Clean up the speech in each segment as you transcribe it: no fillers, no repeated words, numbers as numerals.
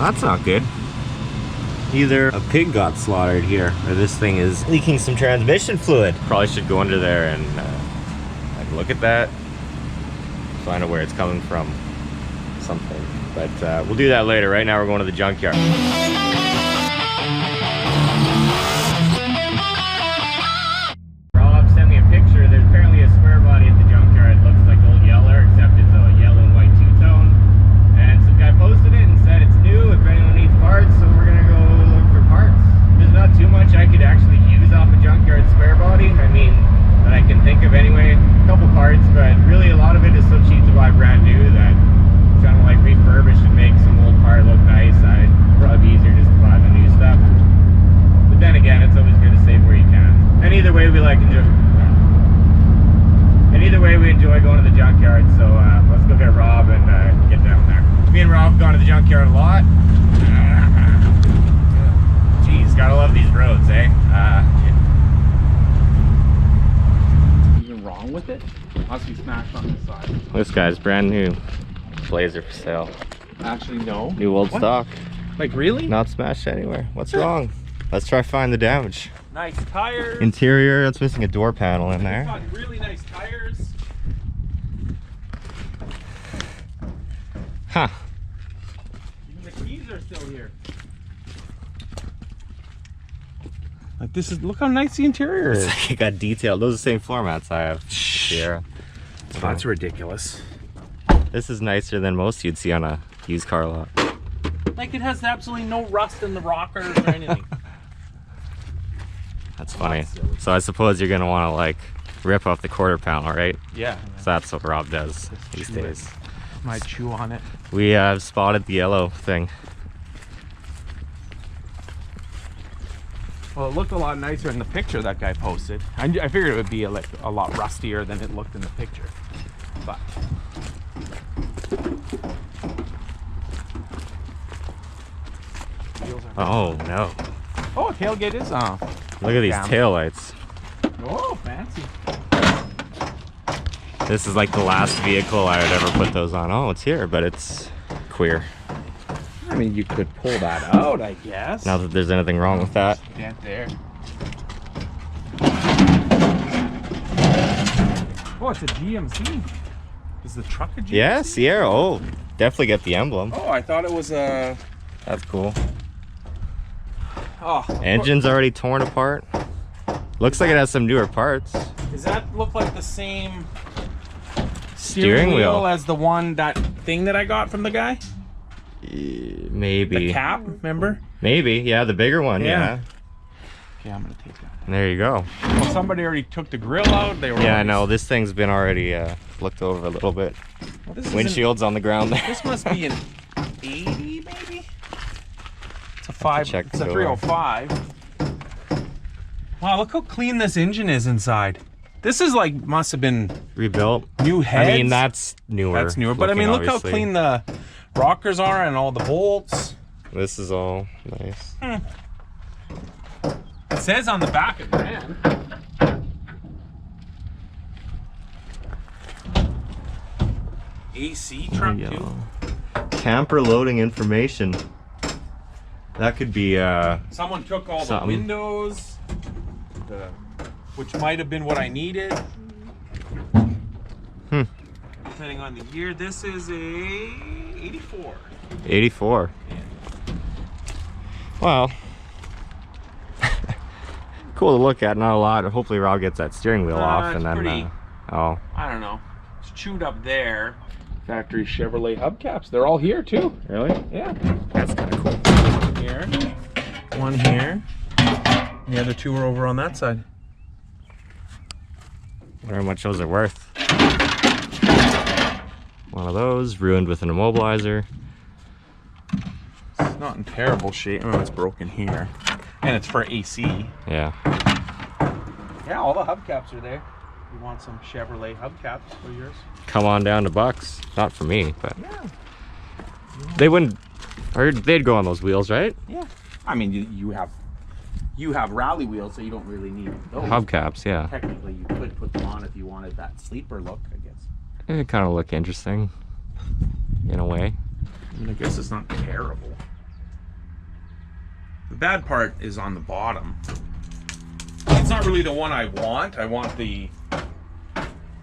that's not good. Either a pig got slaughtered here, or this thing is leaking some transmission fluid. Probably should go under there and like look at that, find out where it's coming from, something. But we'll do that later. Right now we're going to the junkyard. Rob sent me a picture. There's apparently a square body at the junkyard. It looks like old Yeller, except it's a yellow and white two-tone. And some guy posted it and said it's new if anyone needs parts, so we're gonna go look for parts. There's not too much I could actually use off a junkyard square body. I mean, that I can think of anyway. A couple parts, but really a lot of it is so cheap to buy brand new that I'm trying to like refurbish and make some old part look nice. I'd probably be easier just to buy the new stuff. But then again, it's always good to save where you can. And either way, we enjoy going to the junkyard. So let's go get Rob and get down there. Me and Rob have gone to the junkyard a lot. Jeez, gotta love these roads, eh? Even wrong with it? Must be smashed on this side. This guy's brand new Blazer for sale. Actually, no. New old stock. Like, really? Not smashed anywhere. What's wrong? Let's try find the damage. Nice tires. Interior, it's missing a door panel in there. Got really nice tires. Huh. Even the keys are still here. Like, this is, look how nice the interior is. It's like it got detailed. Those are the same floor mats I have. Sierra. So that's ridiculous. This is nicer than most you'd see on a used car lot. Like, it has absolutely no rust in the rockers or anything. That's funny. So I suppose you're gonna want to like rip off the quarter panel, right? Yeah. So that's what Rob does these days. Might chew on it. We have spotted the yellow thing. Well, it looked a lot nicer in the picture that guy posted. I figured it would be a lot rustier than it looked in the picture. But Oh no. oh, tailgate is on. Look at these taillights. Oh, fancy. This is like the last vehicle I would ever put those on. Oh, it's here, but it's queer. I mean, you could pull that out, I guess. Not that there's anything wrong with that. Dent there. Oh, it's a GMC. Is the truck a GMC? Yeah, Sierra. Oh, definitely get the emblem. Oh, I thought it was a... That's cool. Oh. Engine's already torn apart. Looks like it has some newer parts. Does that look like the same Steering wheel as the one, that thing that I got from the guy? Maybe. The cap, remember? Maybe, yeah, the bigger one, yeah. Okay, I'm gonna take that. There you go. Well, somebody already took the grill out. They were. Yeah, I know. This thing's been already looked over a little bit. Well, this Windshield's on the ground there. This must be an 80, maybe. It's a 5. Check It's a the 305. Wow, look how clean this engine is inside. This is like, must have been rebuilt. New heads. I mean, that's newer. That's newer, but I mean, look how clean the rockers are and all the bolts. This is all nice. It says on the back of the van. AC truck too. Camper loading information. That could be someone took all something. The windows, which might have been what I needed. Depending on the year, this is a 84. 84. Yeah. Well, cool to look at. Not a lot. Hopefully, Rob gets that steering wheel off, and then. Pretty, oh. I don't know. It's chewed up there. Factory Chevrolet hubcaps. They're all here too. Really? Yeah. That's kind of cool. Here, one here. And the other two are over on that side. Wonder how much those are worth. One of those ruined with an immobilizer. It's not in terrible shape. Oh, it's broken here. And it's for AC. Yeah. Yeah, all the hubcaps are there. You want some Chevrolet hubcaps for yours? Come on down to Bucks. Not for me, but Yeah. they wouldn't. Or they'd go on those wheels, right? Yeah. I mean, you have rally wheels, so you don't really need those. Hubcaps, yeah. Technically, you could put them on if you wanted that sleeper look, I guess. It kind of look interesting, in a way. I mean, I guess it's not terrible. The bad part is on the bottom. It's not really the one I want. I want the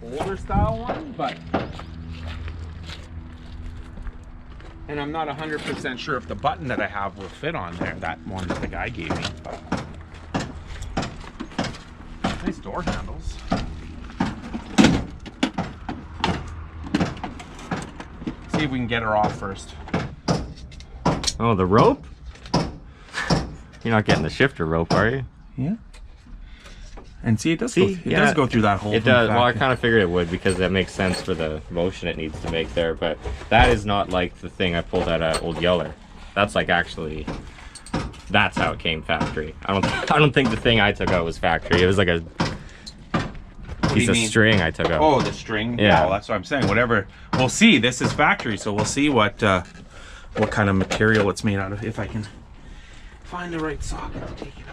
older style one, but... And I'm not 100% sure if the button that I have will fit on there. That one that the guy gave me. But... Nice door handles. See if we can get her off first. Oh, the rope? You're not getting the shifter rope, are you? Yeah. And see, it does go through that hole. It does. Well, I kind of figured it would because that makes sense for the motion it needs to make there. But that is not like the thing I pulled out of Old Yeller. That's like actually, that's how it came factory. I don't think the thing I took out was factory. It was like a piece of string I took out. Oh, the string. Yeah, well, that's what I'm saying. Whatever. We'll see. This is factory, so we'll see what kind of material it's made out of. If I can find the right socket to take it out.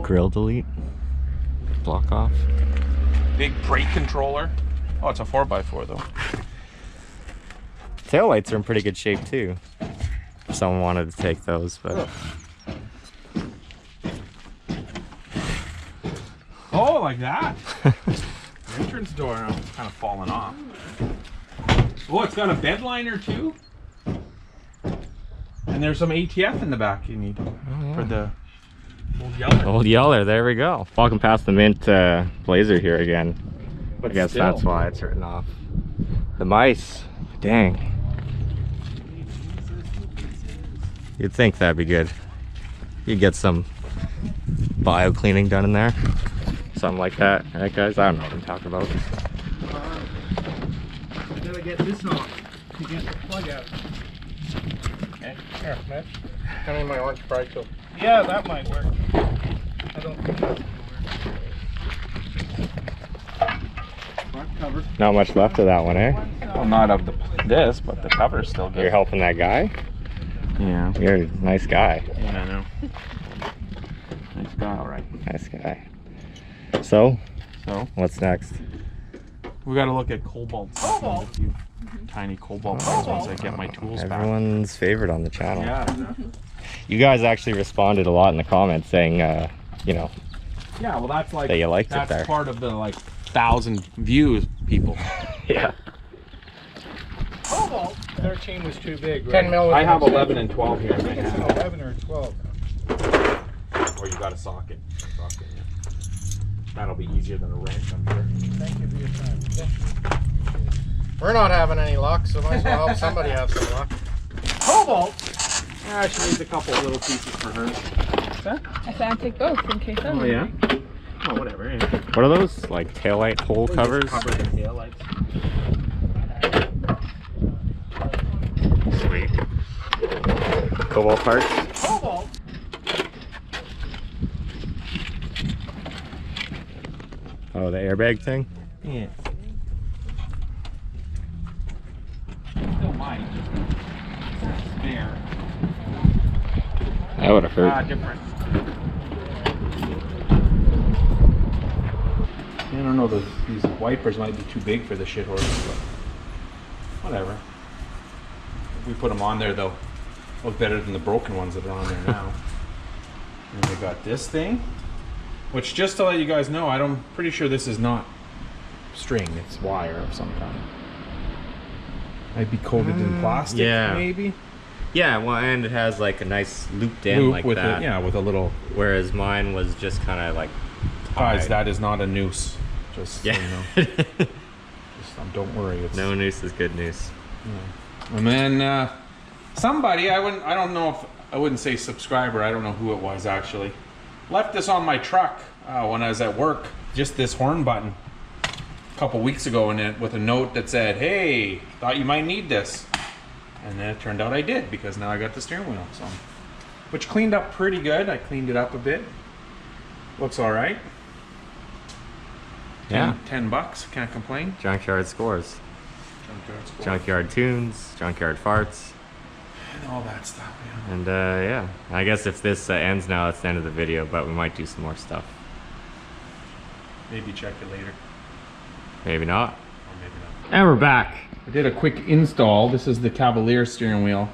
Grill delete. Block off. Big brake controller. Oh, it's a 4x4 though. Taillights are in pretty good shape too. If someone wanted to take those, but. Oh, like that? The entrance door kind of falling off. Oh, it's got a bed liner too. And there's some ATF in the back you need for the Old Yeller. Old Yeller, there we go. Walking past the mint Blazer here again. But I guess still, that's why it's written off. The mice, dang. You'd think that'd be good. You'd get some bio cleaning done in there. Something like that, right guys? I don't know what I'm talking about. I gotta get this off to get the plug out. Okay, here, Mitch. Come in my orange Sprite too. Yeah, that might work. I don't think that's gonna work. Front cover. Not much left of that one, eh? well, not of this, but the cover's still good. You're helping that guy? Yeah. You're a nice guy. Yeah, I know. Nice guy, all right. Nice guy. So, So what's next? we got to look at Cobalt. Cobalt? A few tiny Cobalt parts once I get my tools back. Everyone's favorite on the channel. Yeah. You guys actually responded a lot in the comments saying, you know, Yeah, well, that's like that you liked it that's there. part of the like 1,000 views people. Yeah. Cobalt. 13 was too big, right? 10 mil. I have 11 and 12 here. I think it's an 11 or 12. Or you got a socket. Yeah. That'll be easier than a wrench, I'm sure. Thank you for your time. Yeah. We're not having any luck, so might as well help somebody have some luck. Cobalt. Yeah, she needs a couple of little pieces for her. I said I'd take both in case Oh yeah. Oh whatever. Yeah. What are those? Like taillight hole covers? Cover the taillights. Sweet. Cobalt parts? Cobalt. Oh, the airbag thing? Yeah. Still mine. Spare. That would have hurt. Different. I don't know, these wipers might be too big for the shit horse, but whatever. If we put them on there, they'll look better than the broken ones that are on there now. And they got this thing, which, just to let you guys know, I'm pretty sure this is not string, it's wire of some kind. Might be coated in plastic, yeah. maybe? Yeah, well, and it has like a nice looped in Loop like with that. yeah, with a little. Whereas mine was just kind of like Guys, tied. that is not a noose. Just Yeah. so you know. Don't worry. It's, No noose is good news. Yeah. And then somebody, I don't know if I wouldn't say subscriber. I don't know who it was actually. Left this on my truck when I was at work. Just this horn button a couple weeks ago, and it with a note that said, "Hey, thought you might need this." And then it turned out I did, because now I got the steering wheel. So, which cleaned up pretty good. I cleaned it up a bit. Looks all right. Yeah. $10. Can't complain. Junkyard scores. Junkyard score. Junkyard tunes, junkyard farts. And all that stuff, yeah. And yeah, I guess if this ends now, it's the end of the video, but we might do some more stuff. Maybe check it later. Maybe not. Or maybe not. And we're back. I did a quick install. This is the Cavalier steering wheel.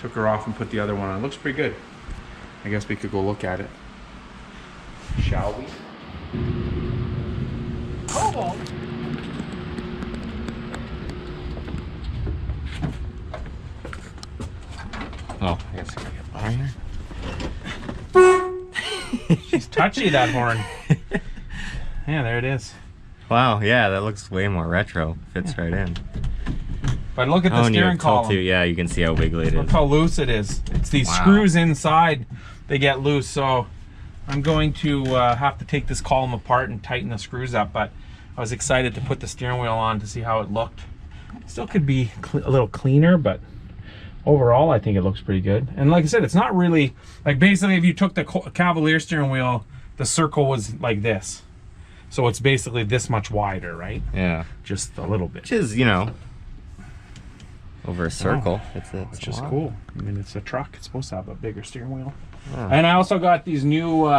Took her off and put the other one on. It looks pretty good. I guess we could go look at it. Shall we? Cobalt. Oh, I guess I gotta get behind her. She's touchy, that horn. Yeah, there it is. Wow, yeah, that looks way more retro. Fits right in. But look at the steering column. Too. Yeah, you can see how wiggly it Look is. how loose it is. It's these screws inside. They get loose, so I'm going to have to take this column apart and tighten the screws up, but I was excited to put the steering wheel on to see how it looked. Still could be a little cleaner, but overall I think it looks pretty good. And like I said, it's not really, like basically if you took the Cavalier steering wheel, the circle was like this. So it's basically this much wider, right? Yeah. Just a little bit. Which is, you know, over a circle. Which is cool. I mean, it's a truck. It's supposed to have a bigger steering wheel. Oh. And I also got these new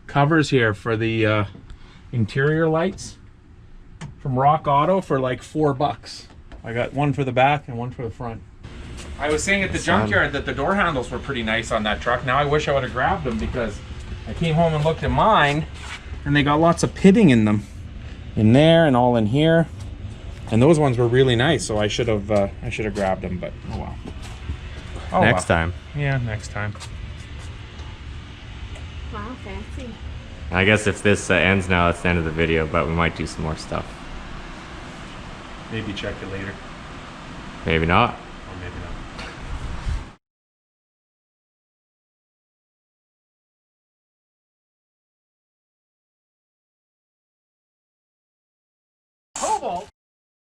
covers here for the interior lights from Rock Auto for like $4. I got one for the back and one for the front. I was saying at the junkyard that the door handles were pretty nice on that truck. Now I wish I would have grabbed them because I came home and looked at mine and they got lots of pitting in them. In there and all in here. And those ones were really nice, so I should have grabbed them, but oh well. Oh, Next time. Yeah, next time. Wow, fancy. I guess if this ends now, that's the end of the video, but we might do some more stuff. Maybe check it later. Maybe not. Or maybe not. Cobalt.